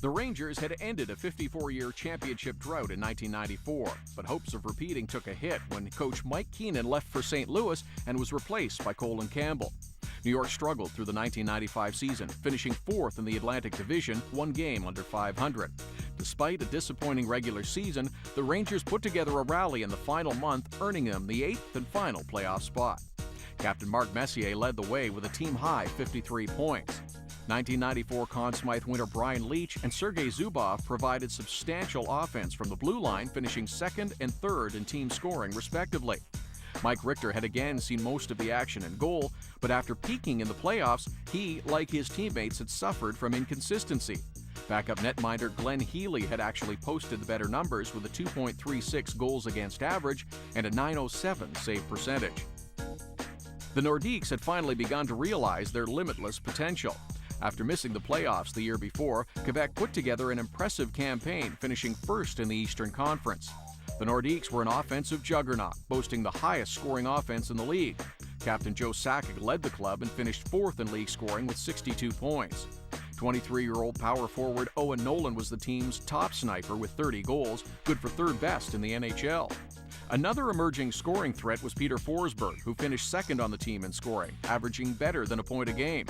The Rangers had ended a 54-year championship drought in 1994, but hopes of repeating took a hit when coach Mike Keenan left for St. Louis and was replaced by Colin Campbell. New York struggled through the 1995 season, finishing fourth in the Atlantic Division, one game under .500. Despite a disappointing regular season, the Rangers put together a rally in the final month, earning them the 8th and final playoff spot. Captain Mark Messier led the way with a team-high 53 points. 1994 Conn Smythe winner Brian Leetch and Sergei Zubov provided substantial offense from the blue line, finishing second and third in team scoring, respectively. Mike Richter had again seen most of the action in goal, but after peaking in the playoffs, he, like his teammates, had suffered from inconsistency. Backup netminder Glenn Healy had actually posted the better numbers with a 2.36 goals against average and a .907 save percentage. The Nordiques had finally begun to realize their limitless potential. After missing the playoffs the year before, Quebec put together an impressive campaign, finishing first in the Eastern Conference. The Nordiques were an offensive juggernaut, boasting the highest scoring offense in the league. Captain Joe Sakic led the club and finished fourth in league scoring with 62 points. 23-year-old power forward Owen Nolan was the team's top sniper with 30 goals, good for third best in the NHL. Another emerging scoring threat was Peter Forsberg, who finished second on the team in scoring, averaging better than a point a game.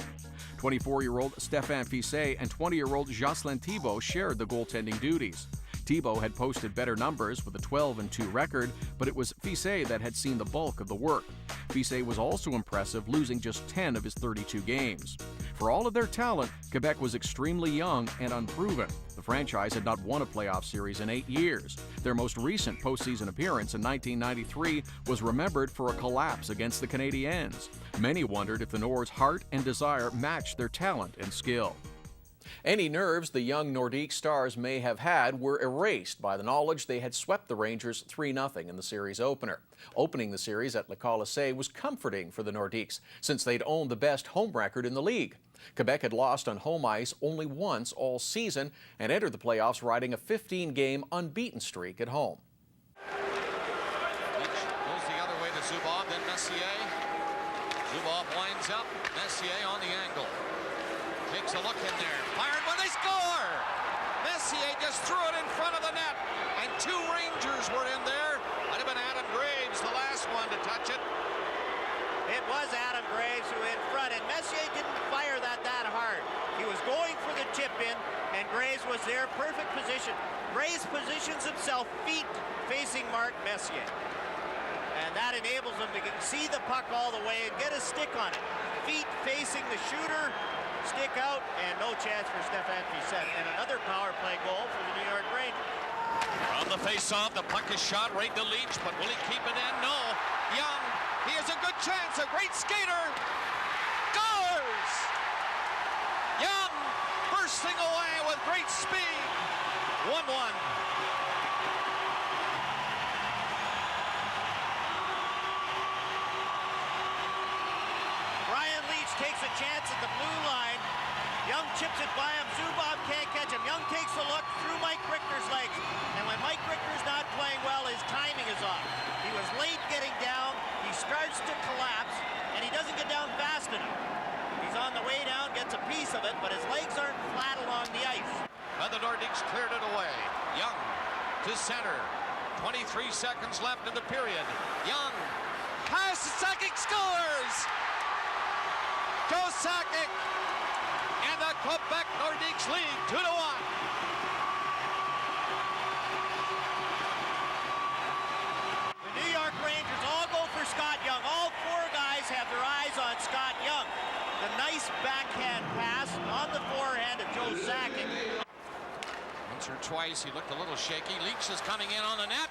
24-year-old Stéphane Fiset and 20-year-old Jocelyn Thibault shared the goaltending duties. Thibault had posted better numbers with a 12-2 record, but it was Fiset that had seen the bulk of the work. Fiset was also impressive, losing just 10 of his 32 games. For all of their talent, Quebec was extremely young and unproven. The franchise had not won a playoff series in 8 years. Their most recent postseason appearance in 1993 was remembered for a collapse against the Canadiens. Many wondered if the Nords' heart and desire matched their talent and skill. Any nerves the young Nordique stars may have had were erased by the knowledge they had swept the Rangers 3-0 in the series opener. Opening the series at Le Colisée was comforting for the Nordiques, since they'd owned the best home record in the league. Quebec had lost on home ice only once all season and entered the playoffs riding a 15-game unbeaten streak at home. Leetch goes the other way to Zubov, then Messier. Zubov winds up, Messier on the angle. Takes a look in there, fired when they score! Messier just threw it in front of the net, and two Rangers were in there. Might have been Adam Graves, the last one to touch it. It was Adam Graves who in front, and Messier didn't fire that hard. He was going for the tip in, and Graves was there, perfect position. Graves positions himself feet facing Mark Messier, and that enables him to see the puck all the way and get a stick on it. Feet facing the shooter, stick out, and no chance for Stéphane Fiset. And another power play goal for the New York Rangers. On the face-off, the puck is shot right to Leetch, but will he keep it in? No. Young, he has a good chance, a great skater. Scores! Young bursting away with great speed. 1-1. Takes a chance at the blue line. Young chips it by him. Zubov can't catch him. Young takes a look through Mike Richter's legs. And when Mike Richter's not playing well, his timing is off. He was late getting down. He starts to collapse, and he doesn't get down fast enough. He's on the way down, gets a piece of it, but his legs aren't flat along the ice. And the Nordiques cleared it away. Young to center. 23 seconds left in the period. Young pass, Sakic scores! Joe Sakic, and the Quebec Nordiques lead 2-1. The New York Rangers all go for Scott Young. All four guys have their eyes on Scott Young. The nice backhand pass on the forehand of Joe Sakic. Once or twice he looked a little shaky. Leetch is coming in on the net.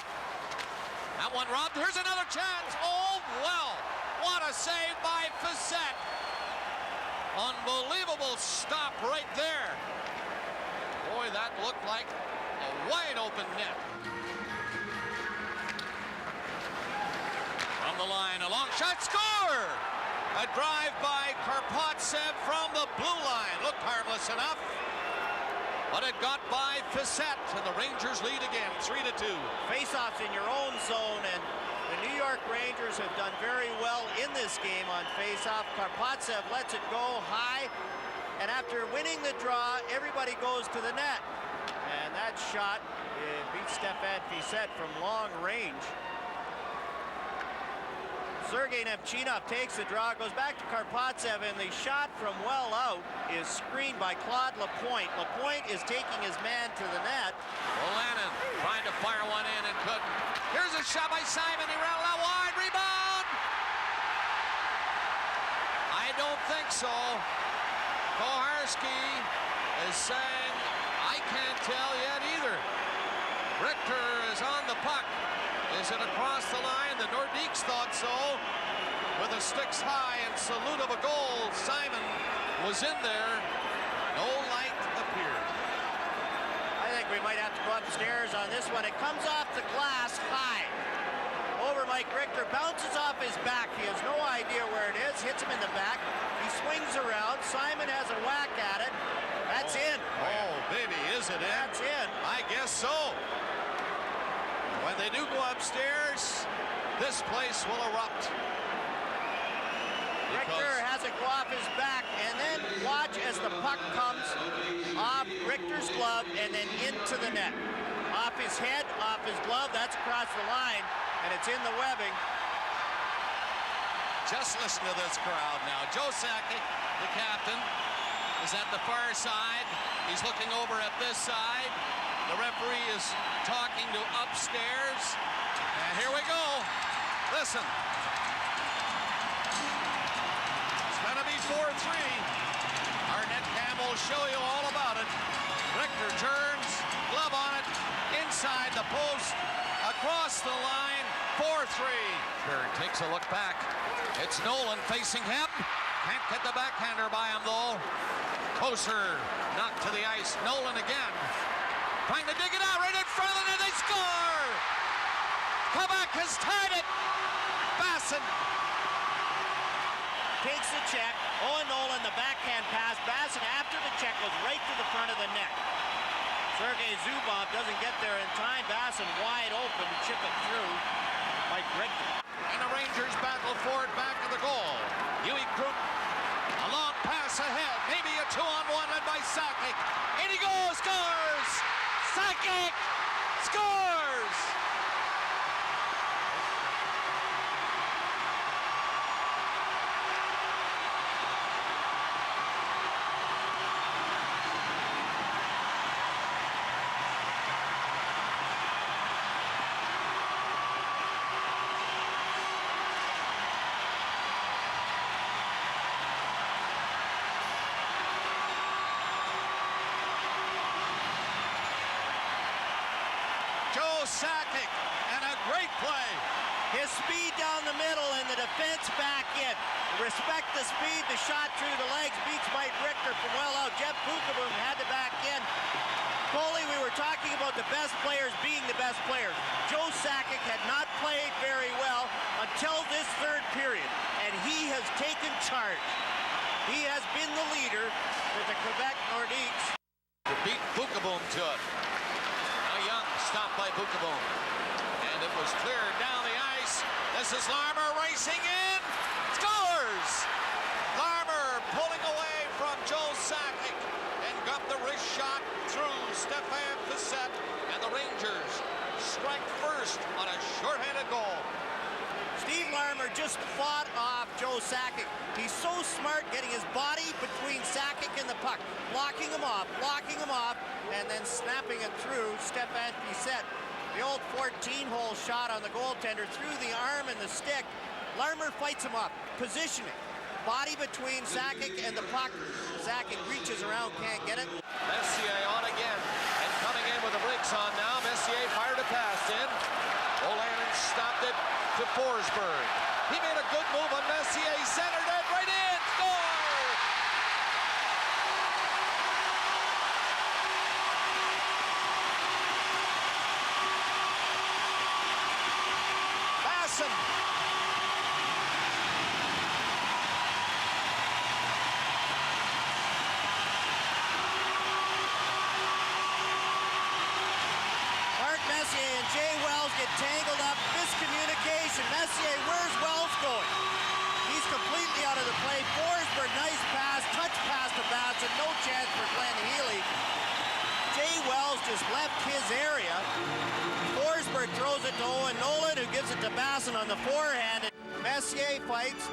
That one robbed. Here's another chance. Oh, well. What a save by Fiset. Unbelievable stop right there. Boy, that looked like a wide open net. From the line, a long shot, score! A drive by Karpovtsev from the blue line. Looked harmless enough, but it got by Fiset, and the Rangers lead again, 3-2. Face-offs in your own zone, and the New York Rangers have done very well in this game on face-off. Karpovtsev lets it go high. and after winning the draw, everybody goes to the net. And that shot beats Stefan Fiset from long range. Sergei Nemchinov takes the draw, goes back to Karpovtsev, and the shot from well out is screened by Claude Lapointe. Lapointe is taking his man to the net. Wolanin trying to fire one in and couldn't. Here's a shot by Simon. He rattled out wide. Rebound! I don't think so. Koharski is saying, I can't tell yet either. Richter is on the puck. Is it across the line? The Nordiques thought so. With the sticks high and salute of a goal, Simon was in there. No light appeared. I think we might have to go upstairs on this one. It comes off the glass high. Over Mike Richter, bounces off his back. He has no idea where it is, hits him in the back. He swings around. Simon has a whack at it. That's in. Oh, baby, is it in? That's in. I guess so. When they do go upstairs, this place will erupt. Richter has it go off his back, and then watch as the puck comes off Richter's glove and then into the net. Off his head, off his glove, that's across the line, and it's in the webbing. Just listen to this crowd now. Joe Sakic, the captain, is at the far side. He's looking over at this side. The referee is talking to upstairs. And here we go. Listen. It's going to be 4-3. Our net cam will show you all about it. Richter turns, glove on it, inside the post, across the line, 4-3. Berg takes a look back. It's Nolan facing him. Can't get the backhander by him, though. Kocur knocked to the ice. Nolan again. Trying to dig it out right in front of it, and they score! Quebec has tied it. Basson Takes the check. Owen Nolan, the backhand pass. Basson, after the check, goes right to the front of the net. Sergei Zubov doesn't get there in time. Basson wide open to chip it through. Mike Richter. And the Rangers battle for it back of the goal. Huey Krug, a long pass ahead. Maybe a 2-on-1 led by Sakic. In he goes, scores! Sakic scores! Joe Sakic, and a great play. His speed down the middle and the defense back in. Respect the speed, the shot through the legs beats Mike Richter from well out. Jeff Beukeboom had to back in. Foley, we were talking about the best players being the best players. Joe Sakic had not played very well until this third period, and he has taken charge. He has been the leader for the Quebec Nordiques. To beat Beukeboom to it. Now Young stopped by Beukeboom. And it was cleared down the ice. This is Larmer racing in. Scores! Larmer pulling away from Joe Sakic and got the wrist shot through Stefan Fiset. And the Rangers strike first on a shorthanded goal. Steve Larmer just fought off Joe Sakic. He's so smart getting his body between Sakic and the puck, blocking him off, and then snapping it through Stefan Fiset. The old 14-hole shot on the goaltender through the arm and the stick. Larmer fights him up, positioning. Body between Sakic and the puck. Sakic reaches around, can't get it. Messier on again, and coming in with the brakes on now. Messier fired a pass in. Wolanin stopped it to Forsberg. He made a good move on Messier. He centered it right in. Score! Basson. Mark Messier and Jay Wells get tangled up. Miscommunication. Messier, where's Wells going? He's completely out of the play. Forsberg, nice pass, touch pass to Bassett. No chance for Glenn Healy. Jay Wells just left his area. Forsberg throws it to Owen Nolan, who gives it to Bassett on the forehand. Messier fights.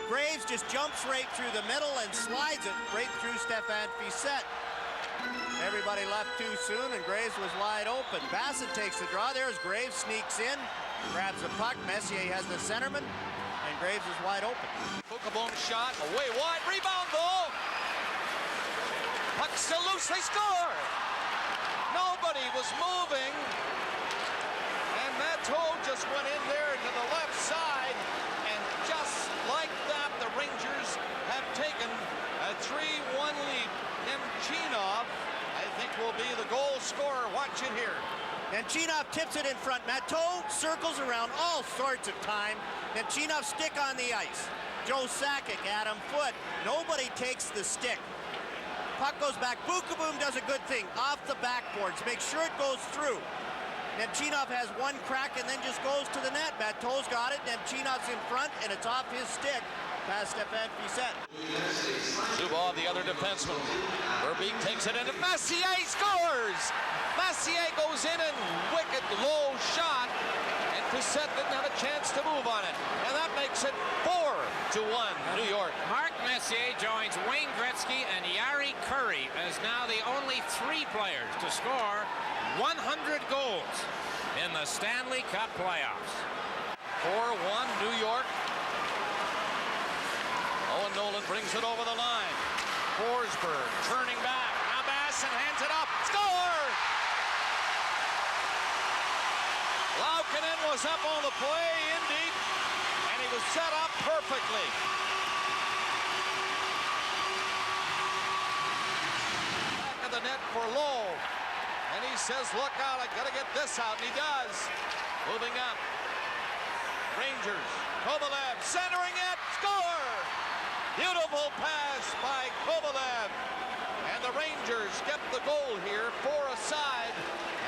Graves just jumps right through the middle and slides it right through Stéphane Fiset. Everybody left too soon, and Graves was wide open. Bassett takes the draw there as Graves sneaks in, grabs the puck. Messier has the centerman, and Graves is wide open. Boom shot, away wide, rebound though. Puck still loose, they score. Nobody was moving, and Matteau just went in there to the left side, and just like that, the Rangers have taken a 3-1 lead. Nemchinov, I think, will be the goal scorer. Watch it here. Nemchinov tips it in front. Matteau circles around all sorts of time. Nemchinov stick on the ice. Joe Sakic, Adam Foote. Nobody takes the stick. Puck goes back. Bukaboom does a good thing. Off the backboards. Make sure it goes through. Nemchinov has one crack and then just goes to the net. Matteau's got it. Nemchinov's in front, and it's off his stick. Past Stéphane Fiset. Zubov, the other defenseman. Verbeek takes it in, and Messier scores! Messier goes in and wicked low shot, and Fiset didn't have a chance to move on it. And that makes it 4-1 New York. Mark Messier joins Wayne Gretzky and Yari Curry as now the only 3 players to score 100 goals in the Stanley Cup playoffs. 4-1 New York. Owen Nolan brings it over the line. Forsberg turning back. Now Bassett hands it up. Score! Laukkanen was up on the play in deep, and he was set up perfectly. Back of the net for Lowe. And he says, look out, I gotta get this out, and he does. Moving up. Rangers, Kovalev centering it, score! Beautiful pass by Kovalev. And the Rangers get the goal here, 4 aside,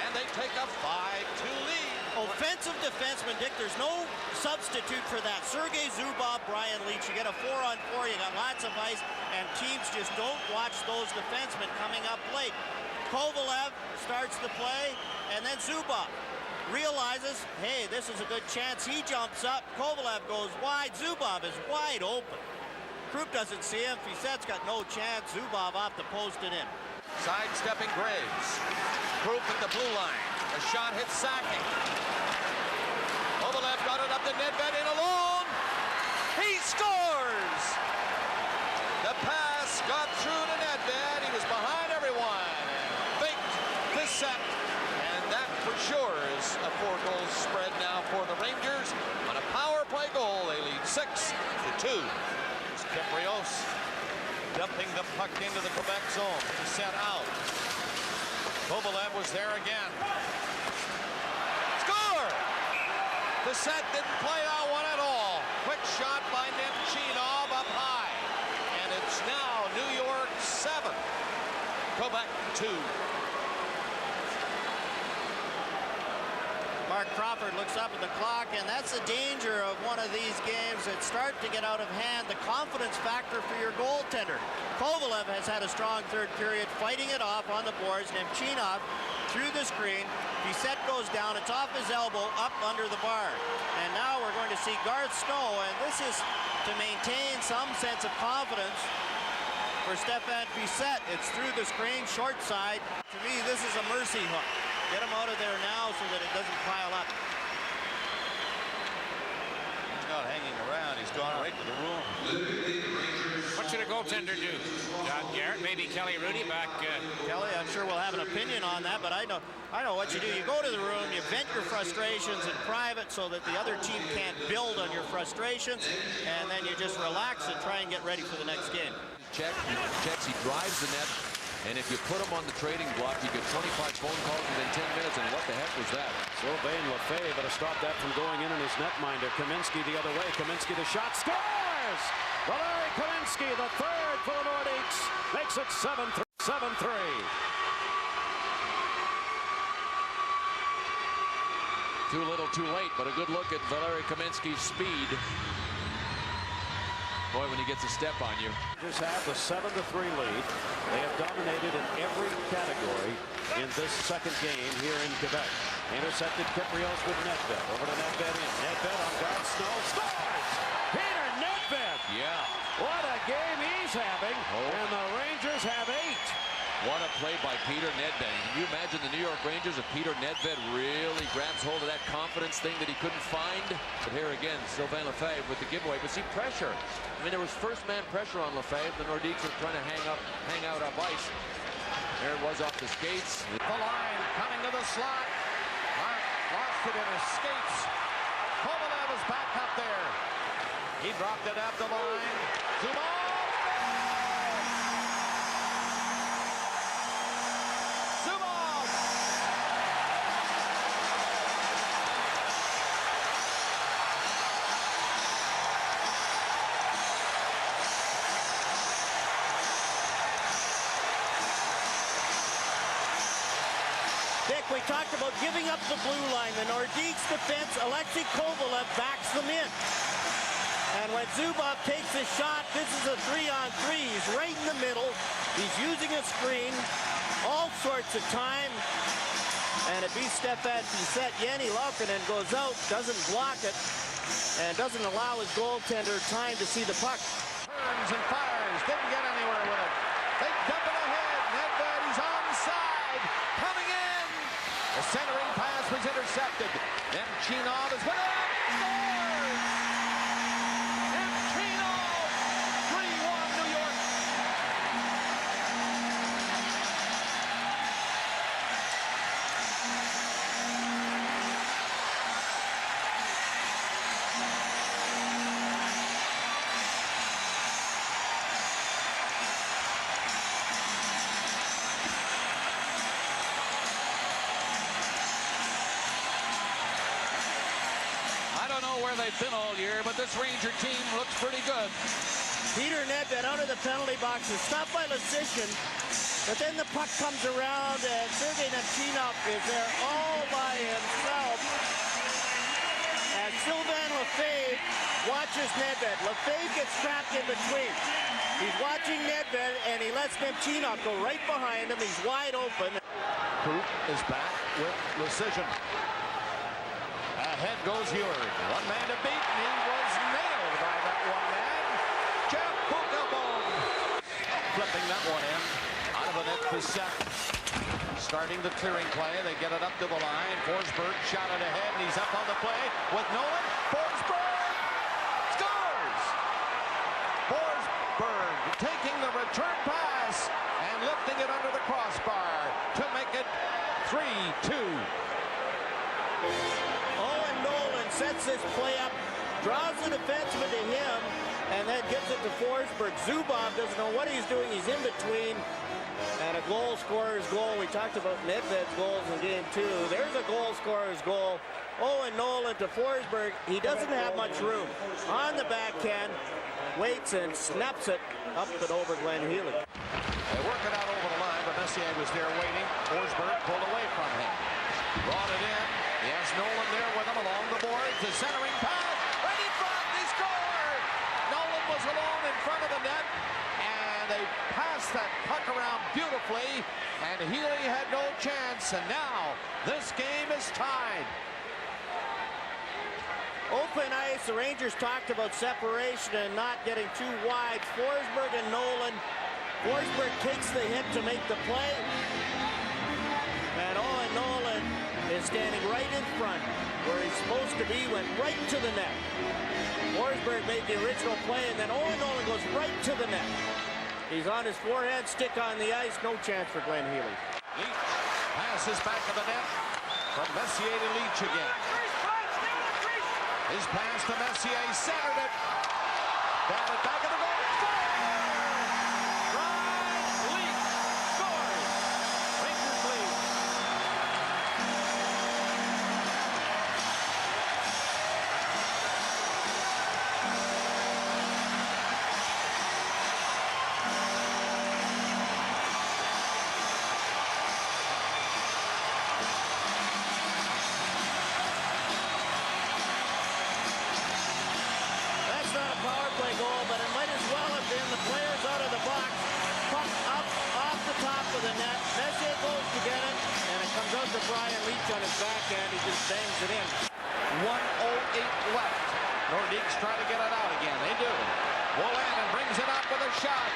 and they take a 5-2 lead. Offensive defenseman, Dick, there's no substitute for that. Sergei Zubov, Brian Leetch, you get a 4-on-4, you got lots of ice, and teams just don't watch those defensemen coming up late. Kovalev starts the play, and then Zubov realizes, hey, this is a good chance. He jumps up, Kovalev goes wide, Zubov is wide open. Krupp doesn't see him. Fiset's got no chance. Zubov off the post and in. Sidestepping Graves. Krupp at the blue line. A shot hits Sakic. Kovalev got it up to Nedved in alone. He scores! The pass got through to Nedved. He was behind everyone. Big Fiset. And that for sure is a 4-goal spread now for the Rangers. On a power play goal, they lead 6-2. Kyprios dumping the puck into the Quebec zone. Set out. Kovalev was there again. Score! The set didn't play that one at all. Quick shot by Nemchinov up high. And it's now New York 7, Quebec 2. Mark Crawford looks up at the clock, and that's the danger of one of these games that start to get out of hand. The confidence factor for your goaltender. Kovalev has had a strong third period, fighting it off on the boards. Nemchinov through the screen. Fiset goes down. It's off his elbow, up under the bar. And now we're going to see Garth Snow, and this is to maintain some sense of confidence for Stéphane Fiset. It's through the screen, short side. To me, this is a mercy hook. Get him out of there now so that it doesn't pile up. He's not hanging around. He's gone right to the room. What should a goaltender do? John Garrett, maybe Kelly Rudy back. Kelly, I'm sure we'll have an opinion on that, but I know what you do. You go to the room, you vent your frustrations in private so that the other team can't build on your frustrations, and then you just relax and try and get ready for the next game. Checks, he drives the net. And if you put him on the trading block, you get 25 phone calls within 10 minutes, and what the heck was that? Sylvain Lefebvre, but to stop that from going in his netminder. Kaminsky the other way. Kaminsky the shot scores! Valeri Kaminsky, the third for the Nordiques, makes it 7-3. Too little, too late, but a good look at Valeri Kaminsky's speed. Boy, when he gets a step on you. Just have the 7-3 lead. They have dominated in every category in this second game here in Quebec. Intercepted Kypreos with Nedved. Over to Nedved in. Nedved on Don Snow. Scores! Peter Nedved! Yeah. What a game he's having. And the Rangers have 8. What a play by Peter Nedved. Can you imagine the New York Rangers if Peter Nedved really grabs hold of that confidence thing that he couldn't find? But here again, Sylvain Lefebvre with the giveaway. But see, pressure. I mean, there was first-man pressure on Lefebvre. The Nordiques were trying to hang out up ice. There it was off the skates. The line coming to the slot. Mark lost it in his skates. Kovalev is back up there. He dropped it at the line. Zubov! Dick, we talked about giving up the blue line. The Nordiques defense, Alexei Kovalev backs them in. And when Zubov takes a shot, this is a 3-on-3. He's right in the middle. He's using a screen. All sorts of time. And it beats Stefan Bissett. Jani Laukkanen goes out, doesn't block it, and doesn't allow his goaltender time to see the puck. Turns and fires. Didn't get anywhere with it. They dump it ahead. Nedved, he's onside. Coming in. The centering pass was intercepted. Nemchinov is with it. Scores! Nemchinov! 3-1 New York. Where they've been all year, but this Ranger team looks pretty good. Peter Nedved out of the penalty box is stopped by Leschyshyn, but then the puck comes around and Sergei Nemchinov is there all by himself. And Sylvain Lefebvre watches Nedved. Lefebvre gets trapped in between. He's watching Nedved and he lets Nemchinov go right behind him. He's wide open. Coop is back with Leschyshyn. Ahead goes Ewing. One man to beat, and he was nailed by that one man. Jeff Bookabone. Flipping that one in. Out of the net for Bissett. Starting the clearing play. They get it up to the line. Forsberg shot it ahead, and he's up on the play with Nolan. Forsberg scores! Forsberg taking the return pass and lifting it under the crossbar to make it 3-2. Sets this play up, draws the defenseman to him, and then gives it to Forsberg. Zubov doesn't know what he's doing. He's in between. And a goal scorer's goal. We talked about Nedved's goals in game 2. There's a goal scorer's goal. Owen Nolan to Forsberg. He doesn't have much room. On the backhand, waits and snaps it up and over Glenn Healy. They work it out over the line, but Messier was there waiting. Forsberg pulled away from him. Brought it in. He has Nolan there with him along the boards. The centering pass. Right in front. He scored. Nolan was alone in front of the net. And they passed that puck around beautifully. And Healy had no chance. And now this game is tied. Open ice. The Rangers talked about separation and not getting too wide. Forsberg and Nolan. Forsberg takes the hit to make the play. And Owen Nolan is standing right in front where he's supposed to be, went right to the net. Forsberg made the original play, and then Owen Nolan goes right to the net. He's on his forehand, stick on the ice, no chance for Glenn Healy. Leach passes back of the net from Messier to Leach again. His pass to Messier, centered it. Down the back of the goal. Ryan Leach scores. Rangers lead. That's not a power play goal, but it might as of the net. Messier goes to get it, and it comes out to Brian Leach on his backhand. He just bangs it in. 1:08 left. Nordiques try to get it out again. They do. Wolanin brings it up with a shot.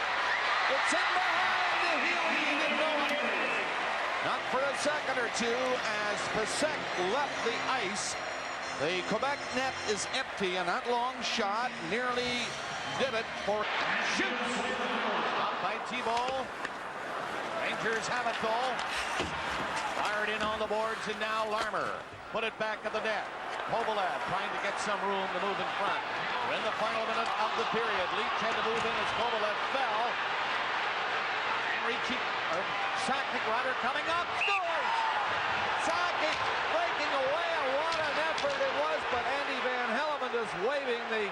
It's in behind the heel. He didn't know it. Not for a second or two as Pasek left the ice. The Quebec net is empty, and that long shot nearly did it for shoots. Up by Thibault. Rangers have it goal. Fired in on the boards, and now Larmer put it back at the net. Kovalev trying to get some room to move in front. We're in the final minute of the period. Leach had to move in as Kovalev fell. And Sakic rather coming up, scores! Sakic breaking away, and what an effort it was, but Andy Van Hellemond is waving the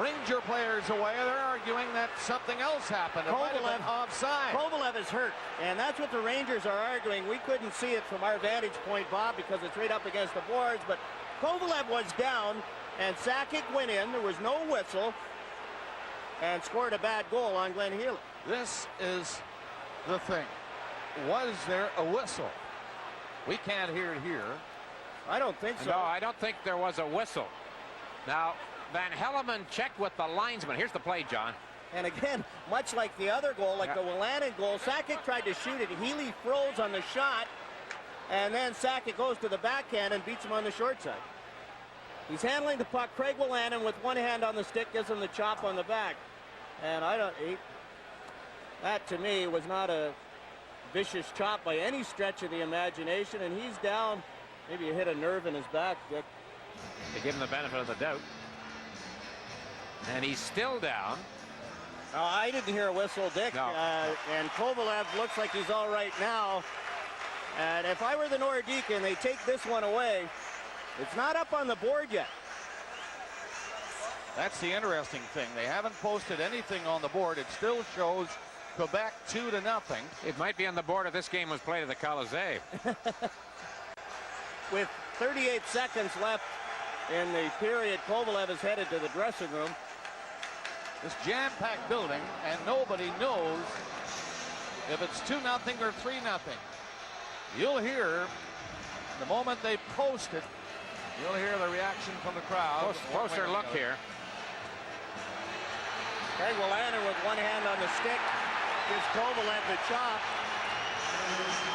Ranger players away. They're arguing that something else happened. It might have been offside. Kovalev is hurt, and that's what the Rangers are arguing. We couldn't see it from our vantage point, Bob, because it's right up against the boards, but Kovalev was down, and Sakic went in. There was no whistle, and scored a bad goal on Glenn Healy. This is the thing. Was there a whistle? We can't hear it here. I don't think so. No, I don't think there was a whistle. Now, Van Hellemond checked with the linesman. Here's the play, John. And again, much like the other goal, like the Wolanin goal, Sakic tried to shoot it. Healy froze on the shot, and then Sakic goes to the backhand and beats him on the short side. He's handling the puck. Craig Wolanin with one hand on the stick gives him the chop on the back. And that to me was not a vicious chop by any stretch of the imagination, and he's down. Maybe he hit a nerve in his back, Dick. To give him the benefit of the doubt. And he's still down. Oh, I didn't hear a whistle, Dick. No. And Kovalev looks like he's all right now. And if I were the Nordiques and they take this one away, it's not up on the board yet. That's the interesting thing. They haven't posted anything on the board. It still shows Quebec 2-0. It might be on the board if this game was played at the Colisée. With 38 seconds left in the period, Kovalev is headed to the dressing room. This jam-packed building, and nobody knows if it's 2-0 or 3-0. You'll hear the moment they post it, you'll hear the reaction from the crowd. Closer look here. Craig Wolanin with one hand on the stick gives Kovalev the chop.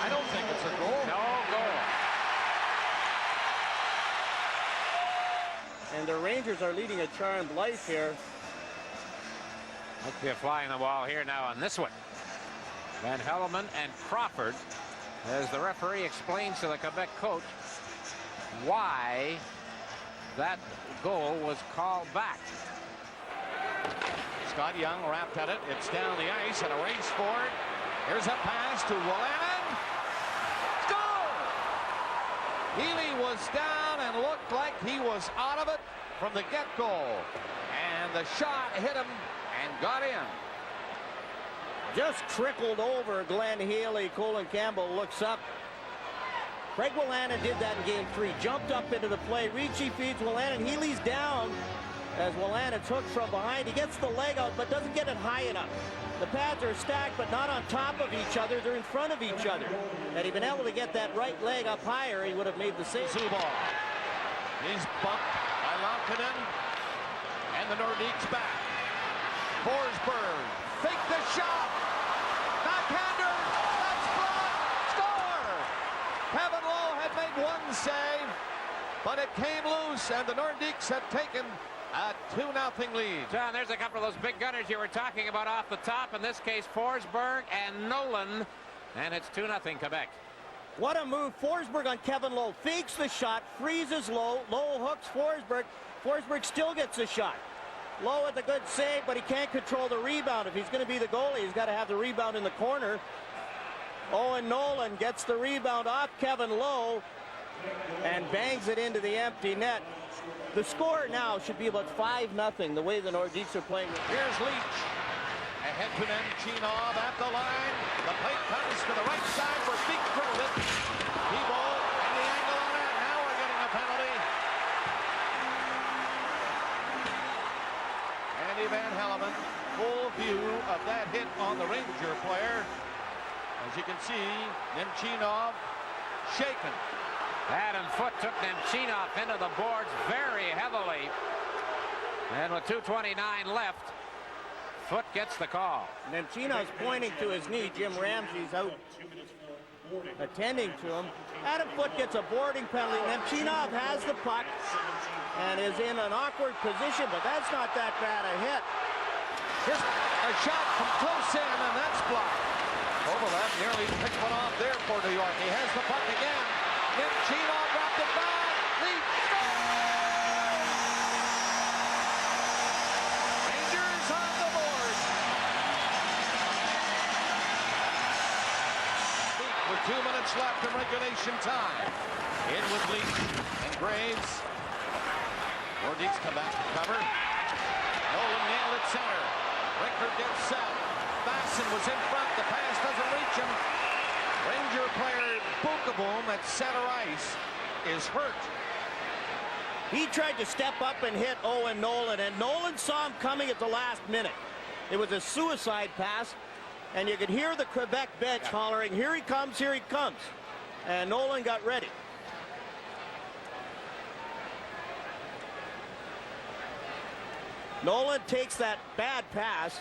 I don't think it's a goal. No goal. And the Rangers are leading a charmed life here. Must be a fly in the wall here now on this one. Van Hellemond and Crawford, as the referee explains to the Quebec coach why that goal was called back. Scott Young wrapped at it. It's down the ice and a race for it. Here's a pass to Wolanin. Goal! Healy was down and looked like he was out of it from the get-go. And the shot hit him and got in. Just trickled over Glenn Healy. Colin Campbell looks up. Craig Wolanin did that in game 3. Jumped up into the play. Ricci feeds Wolanin. Healy's down as Wolanin's hooked from behind. He gets the leg out but doesn't get it high enough. The pads are stacked but not on top of each other. They're in front of each other. Had he been able to get that right leg up higher, he would have made the save. Zubov. He's bumped by Lankinen. And the Nordiques back. Forsberg. Fake the shot. Backhander. That's blocked. Score! Kevin Lowe had made one save, but it came loose, and the Nordiques had taken a 2-0 lead. John, there's a couple of those big gunners you were talking about off the top. In this case, Forsberg and Nolan. And it's 2-0 Quebec. What a move. Forsberg on Kevin Lowe. Fakes the shot. Freezes Lowe. Lowe hooks Forsberg. Forsberg still gets the shot. Lowe with a good save, but he can't control the rebound. If he's going to be the goalie, he's got to have the rebound in the corner. Owen Nolan gets the rebound off Kevin Lowe and bangs it into the empty net. The score now should be about 5-0, the way the Nordiques are playing. Here's Leach. Ahead to Nemchinov at the line. The plate comes to the right side for Big Krulip. Thibault and the angle on it. Now we're getting a penalty. Andy Van Hellemond, full view of that hit on the Ranger player. As you can see Nemchinov shaken. Adam Foote took Nemchinov into the boards very heavily. And with 2:29 left, Foote gets the call. Nemchinov's pointing to his knee. Jim Ramsey's out attending to him. Adam Foote gets a boarding penalty. Nemchinov has the puck and is in an awkward position, but that's not that bad a hit. Here's a shot from close in, and that's blocked. Kovalev nearly picked one off there for New York. He has the puck again. Nemchinov dropped it back. He scores! Rangers on the board. With 2 minutes left in regulation time. In with Leach and Graves. Nordiques come back to cover. Nolan nailed it center. Richter gets set. Basson was in front. The pass doesn't reach him. Ranger player Bookeboom at center ice is hurt. He tried to step up and hit Owen Nolan, and Nolan saw him coming at the last minute. It was a suicide pass, and you could hear the Quebec bench hollering, "Here he comes, here he comes." And Nolan got ready. Nolan takes that bad pass,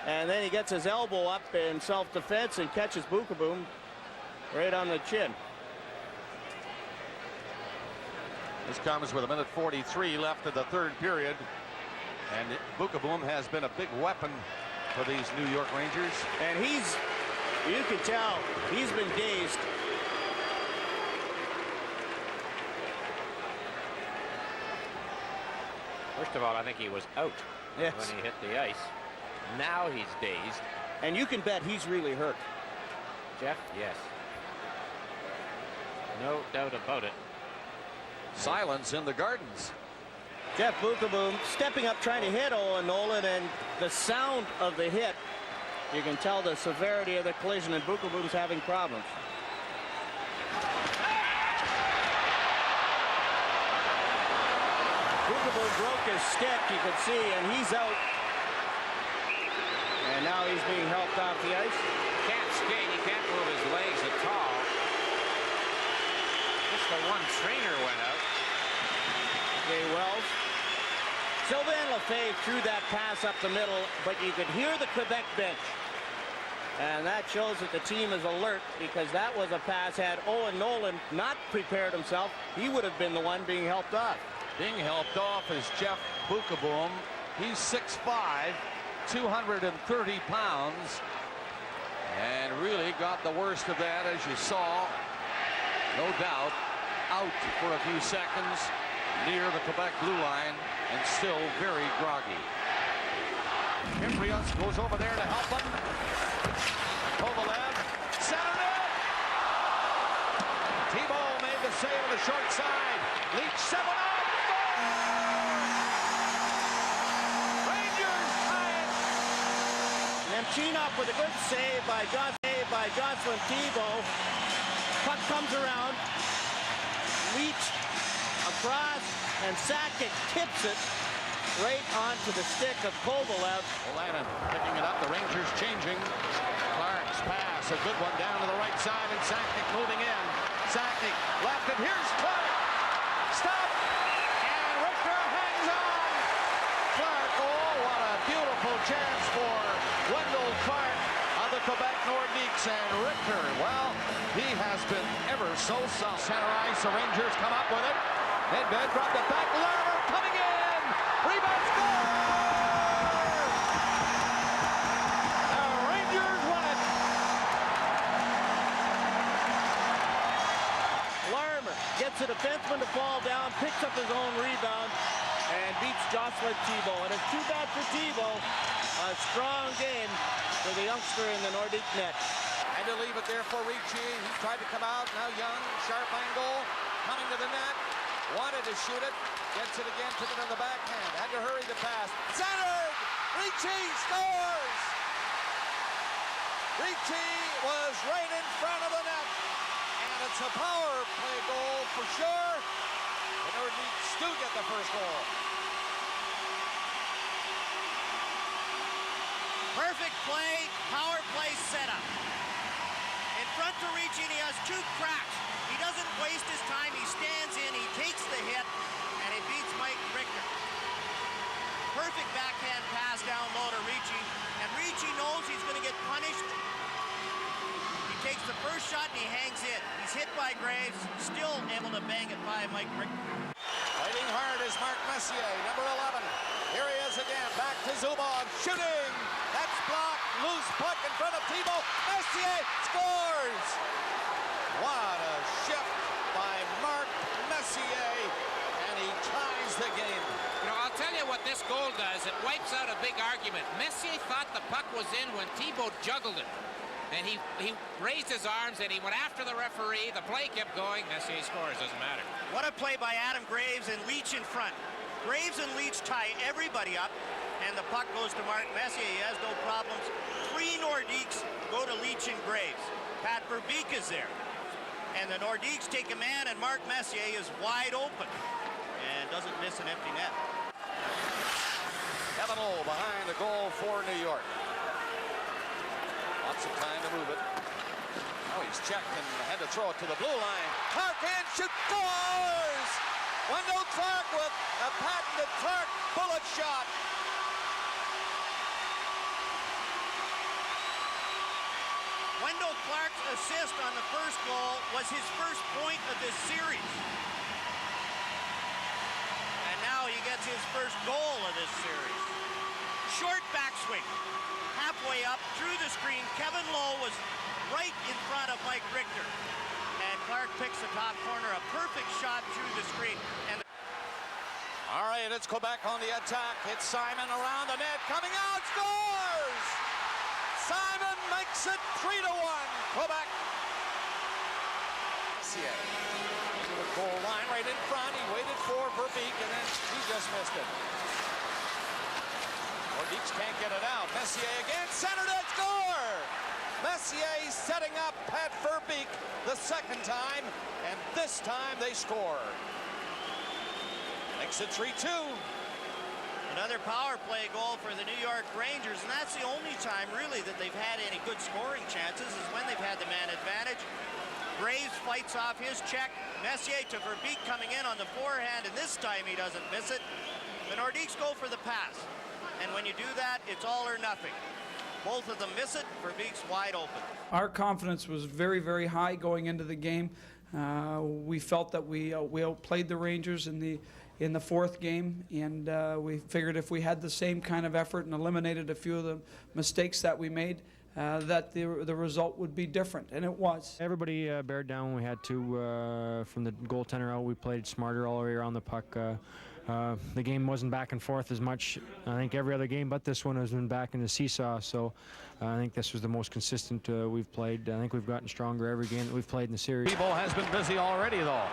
and then he gets his elbow up in self-defense and catches Bookeboom right on the chin. This comes with 1:43 left of the third period, and Bookeboom has been a big weapon for these New York Rangers. And you can tell, he's been dazed. First of all, I think he was out Yes. when he hit the ice. Now he's dazed. And you can bet he's really hurt. Jeff, yes. No doubt about it. Silence in the Gardens. Jeff Bookeboom stepping up trying to hit Owen Nolan, and the sound of the hit, you can tell the severity of the collision, and Bookeboom's having problems. Bookeboom broke his stick, you can see, and he's out. And now he's being helped off the ice. Can't skate, he can't move his legs at all. Just the one trainer went out. Okay, Wells. Sylvain Lefebvre threw that pass up the middle, but you could hear the Quebec bench. And that shows that the team is alert, because that was a pass. Had Owen Nolan not prepared himself, he would have been the one being helped off. Being helped off is Jeff Bookeboom. He's 6'5", 230 pounds, and really got the worst of that, as you saw. No doubt, out for a few seconds near the Quebec blue line, and still very groggy. Kiprios goes over there to help him. Kovalev centered it. Thibault made the save on the short side. Leach set one up. Rangers tie it. Nemchinov with a good save by Jocelyn Thibault. Puck comes around. Leach across, and Sakic tips it right onto the stick of Kovalev. Olanen picking it up. The Rangers changing. Clark's pass, a good one down to the right side, and Sakic moving in. Sakic left, and here's Clark. Stop, and Richter hangs on. Clark, oh, what a beautiful chance for Wendell Clark of the Quebec Nordiques, and Richter, well, he has been ever so soft. Center ice, the Rangers come up with it. Nedved dropped it back. Lerner coming in. Rebound score! The Rangers won it. Larmer gets a defenseman to fall down, picks up his own rebound, and beats Jocelyn Thibault. And it's too bad for Thibault. A strong game for the youngster in the Nordique net. And to leave it there for Ricci. He tried to come out. Now Young, sharp angle, coming to the net. Wanted to shoot it. Gets it again, took it on the backhand. Had to hurry the pass. Centered! Ricci scores! Ricci was right in front of the net. And it's a power play goal for sure. The Nordiques do get the first goal. Perfect play, power play setup. front to Ricci, and he has 2 cracks. He doesn't waste his time. He stands in, he takes the hit, and he beats Mike Richter. Perfect backhand pass down low to Ricci, and Ricci knows he's going to get punished. He takes the first shot and he hangs in. He's hit by Graves, still able to bang it by Mike Richter. Fighting hard is Mark Messier, number 11. Here he is again, back to Zubov, shooting. That's blocked, loose puck in front of Thibault. Messier scores! What a shift by Mark Messier, and he ties the game. You know, I'll tell you what this goal does. It wipes out a big argument. Messier thought the puck was in when Thibault juggled it. And he raised his arms and he went after the referee. The play kept going. Messier scores, doesn't matter. What a play by Adam Graves and Leach in front. Graves and Leach tie everybody up, and the puck goes to Mark Messier. He has no problems. 3 Nordiques go to Leach and Graves. Pat Verbeek is there. And the Nordiques take a man, and Mark Messier is wide open and doesn't miss an empty net. Kevin Lowe behind the goal for New York. Lots of time to move it. Oh, he's checked and had to throw it to the blue line. Clark in, shoot, scores! Wendell Clark with a patented Clark bullet shot. Wendell Clark's assist on the first goal was his first point of this series. And now he gets his first goal of this series. Short backswing. Halfway up, through the screen, Kevin Lowe was right in front of Mike Richter. And Clark picks the top corner, a perfect shot through the screen. And All right, let's go back on the attack. It's Simon around the net, coming out, scores! Simon makes it 3-1, Quebec. Messier to the goal line right in front. He waited for Verbeek, and then he just missed it. Nordiques can't get it out. Messier again, centered it, score! Messier setting up Pat Verbeek the second time, and this time they score. Makes it 3-2. another power play goal for the New York Rangers, and that's the only time really that they've had any good scoring chances is when they've had the man advantage. Graves fights off his check. Messier to Verbeek coming in on the forehand, and this time he doesn't miss it. The Nordiques go for the pass, and when you do that, it's all or nothing. Both of them miss it. Verbeek's wide open. Our confidence was very, very high going into the game. We felt that we outplayed the Rangers in the fourth game, and we figured if we had the same kind of effort and eliminated a few of the mistakes that we made, that the result would be different, and it was. Everybody bared down when we had to from the goaltender out. We played smarter all the way around the puck. The game wasn't back and forth as much. I think every other game but this one has been back in the seesaw, so I think this was the most consistent we've played. I think we've gotten stronger every game that we've played in the series. Thibault has been busy already, though.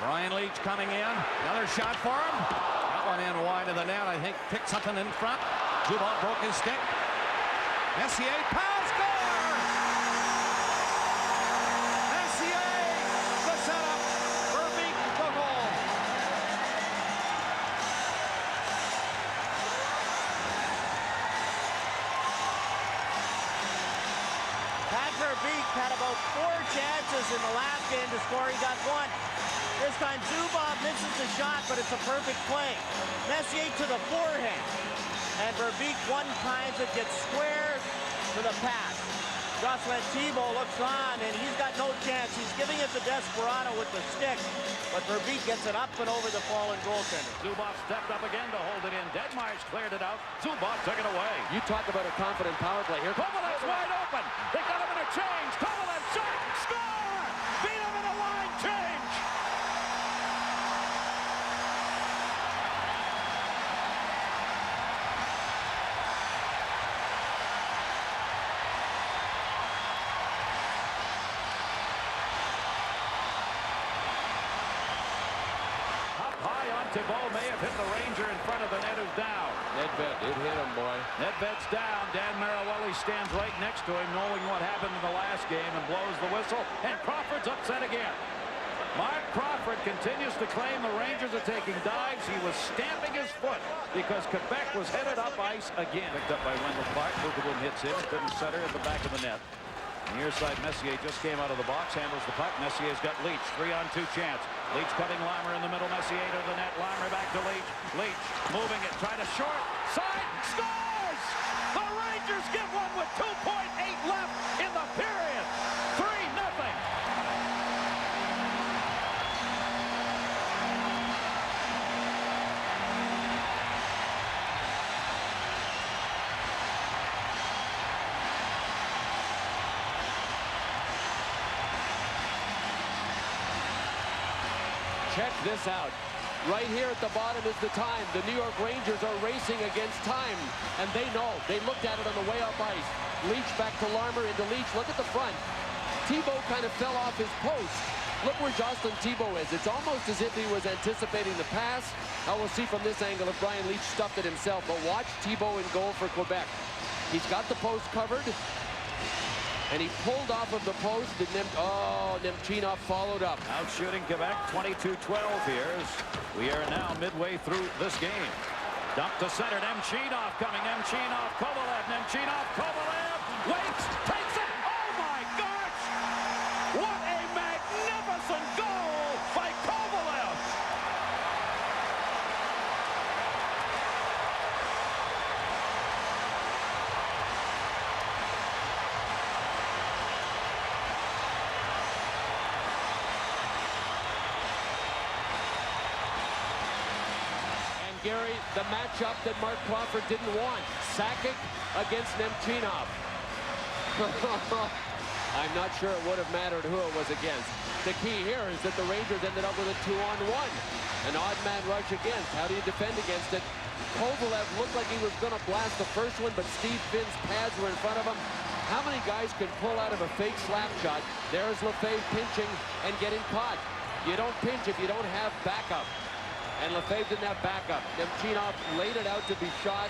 Ryan Leach coming in. Another shot for him. That one in wide of the net. I think picked something in front. Zubov broke his stick. Messier, pass, score! Messier, the setup. Verbeek, the goal. Pat Verbeek had about 4 chances in the last game to score. He got 1. This time Zubov misses the shot, but it's a perfect play. Messier to the forehand. And Verbeek one times it, gets square to the pass. Jocelyn Thibault looks on, and he's got no chance. He's giving it to Desperado with the stick, but Verbeek gets it up and over the fallen goaltender. Zubov stepped up again to hold it in. Deadmeyer's cleared it out. Zubov took it away. You talk about a confident power play here. Kovalen's wide open. They got him in a change. Kovalen shot, score! Beat him in a line change. Thibault may have hit the Ranger in front of the net, who's down. Nedved did hit him, boy. Nedved's down. Dan Marawelli stands right next to him, knowing what happened in the last game, and blows the whistle. And Crawford's upset again. Mark Crawford continues to claim the Rangers are taking dives. He was stamping his foot because Quebec was headed up ice again. Picked up by Wendell Clark. Bookable hits him. Couldn't center at the back of the net. Near side, Messier just came out of the box, handles the puck. Messier's got Leach, 3-on-2 chance. Leach cutting Larmer in the middle. Messier to the net. Larmer back to Leach. Leach moving it, trying to short side, scores! The Rangers get one with 2.8 left in the period. 3-0. Check this out. Right here at the bottom is the time. The New York Rangers are racing against time, and they know. They looked at it on the way up ice. Leach back to Larmer, into Leach. Look at the front. Thibault kind of fell off his post. Look where Jocelyn Thibault is. It's almost as if he was anticipating the pass. Now we'll see from this angle if Brian Leach stuffed it himself, but watch Thibault in goal for Quebec. He's got the post covered, and he pulled off of the post, and Nemchinov followed up. Out shooting Quebec, 22-12 here as we are now midway through this game. Dump to center, Nemchinov coming, Nemchinov, Kovalev, Nemchinov, Kovalev, waits, takes it, oh my gosh! What a magnificent goal by Kovalev! Gary, the matchup that Mark Crawford didn't want. Sakic against Nemchinov. I'm not sure it would have mattered who it was against. The key here is that the Rangers ended up with a 2-on-1. An odd man rush against. How do you defend against it? Kovalev looked like he was going to blast the first one, but Steve Finn's pads were in front of him. How many guys can pull out of a fake slap shot? There's Lefebvre pinching and getting caught. You don't pinch if you don't have backup. And Lefebvre didn't have backup. Nemchinov laid it out to be shot.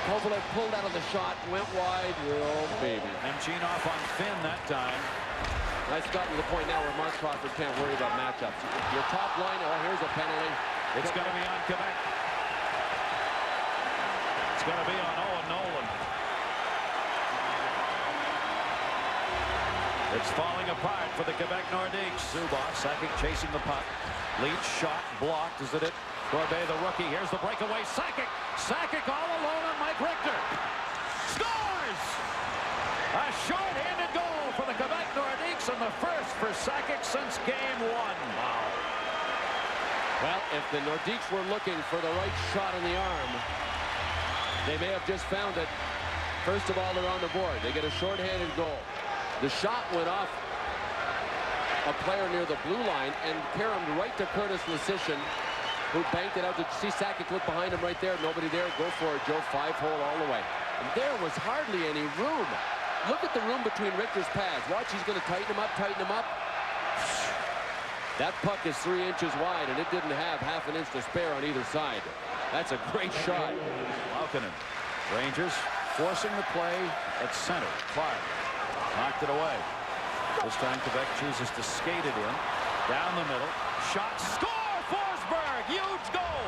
Kovalev pulled out of the shot, went wide. Oh, baby. Nemchinov on Finn that time. That's gotten to the point now where Mark Crawford can't worry about matchups. Your top line, oh, here's a penalty. It's going to be on Quebec. It's going to be on Owen Nolan. It's falling apart for the Quebec Nordiques. Zubov, Sakic chasing the puck. Leach shot blocked. Is it Corbet, the rookie? Here's the breakaway. Sakic. Sakic all alone on Mike Richter. Scores! A short-handed goal for the Quebec Nordiques, and the first for Sakic since game 1. Wow. Well, if the Nordiques were looking for the right shot in the arm, they may have just found it. First of all, they're on the board. They get a short-handed goal. The shot went off a player near the blue line and caromed right to Curtis Lesishin, who banked it out to see Sakic look behind him right there. Nobody there. Go for it, Joe. 5-hole all the way. And there was hardly any room. Look at the room between Richter's pads. Watch, he's going to tighten him up, tighten him up. That puck is 3 inches wide, and it didn't have half an inch to spare on either side. That's a great shot. Laukkanen. Rangers forcing the play at center. Clark knocked it away. This time Quebec chooses to skate it in. Down the middle. Shot. Score! Forsberg! Huge goal!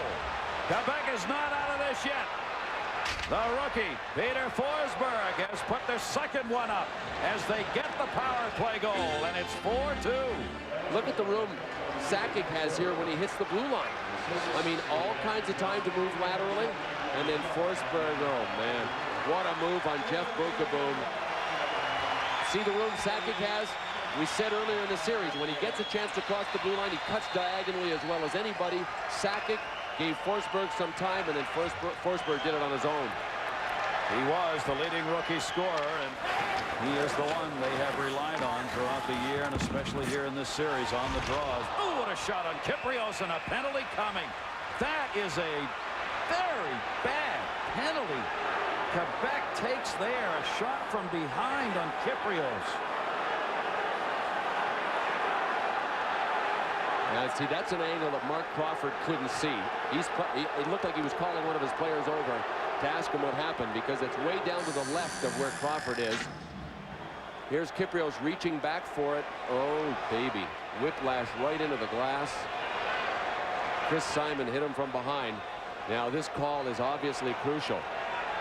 Quebec is not out of this yet. The rookie, Peter Forsberg, has put their second one up as they get the power play goal, and it's 4-2. Look at the room Sakic has here when he hits the blue line. I mean, all kinds of time to move laterally. And then Forsberg, oh man, what a move on Jeff Beukeboom. See the room Sakic has? We said earlier in the series, when he gets a chance to cross the blue line, he cuts diagonally as well as anybody. Sakic gave Forsberg some time, and then Forsberg did it on his own. He was the leading rookie scorer, and he is the one they have relied on throughout the year, and especially here in this series on the draws. Oh, what a shot on Kypreos, and a penalty coming. That is a very bad penalty. Quebec takes there a shot from behind on Kypreos. Now, see, that's an angle that Mark Crawford couldn't see. It looked like he was calling one of his players over to ask him what happened, because it's way down to the left of where Crawford is. Here's Kypreos reaching back for it. Oh, baby. Whiplash right into the glass. Chris Simon hit him from behind. Now, this call is obviously crucial.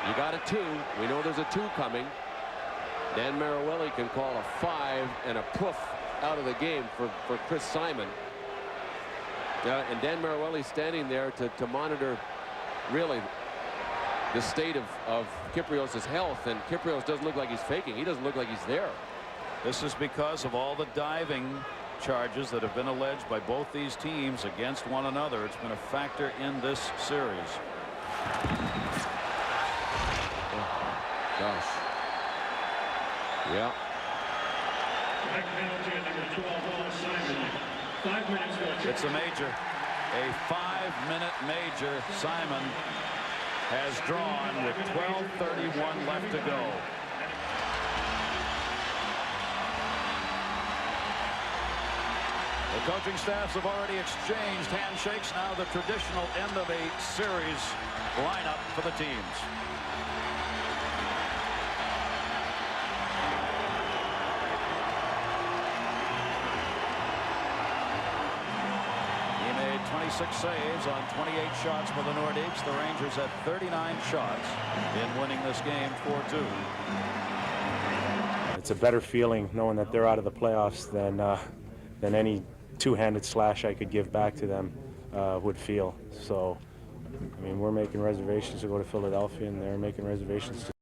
You got a 2. We know there's a 2 coming. Dan Maruelli can call a 5 and a poof out of the game for Chris Simon. And Dan Maruelli standing there to monitor really the state of Kyprios' health, and Kyprios doesn't look like he's faking. He doesn't look like he's there. This is because of all the diving charges that have been alleged by both these teams against one another. It's been a factor in this series. Oh, gosh. Yeah. It's a major. A 5-minute major. Simon has drawn with 12:31 left to go. The coaching staffs have already exchanged handshakes. Now the traditional end of a series lineup for the teams. He made 26 saves on 28 shots for the Nordiques. The Rangers had 39 shots in winning this game 4-2. It's a better feeling knowing that they're out of the playoffs than any two-handed slash I could give back to them would feel. So, I mean, we're making reservations to go to Philadelphia, and they're making reservations to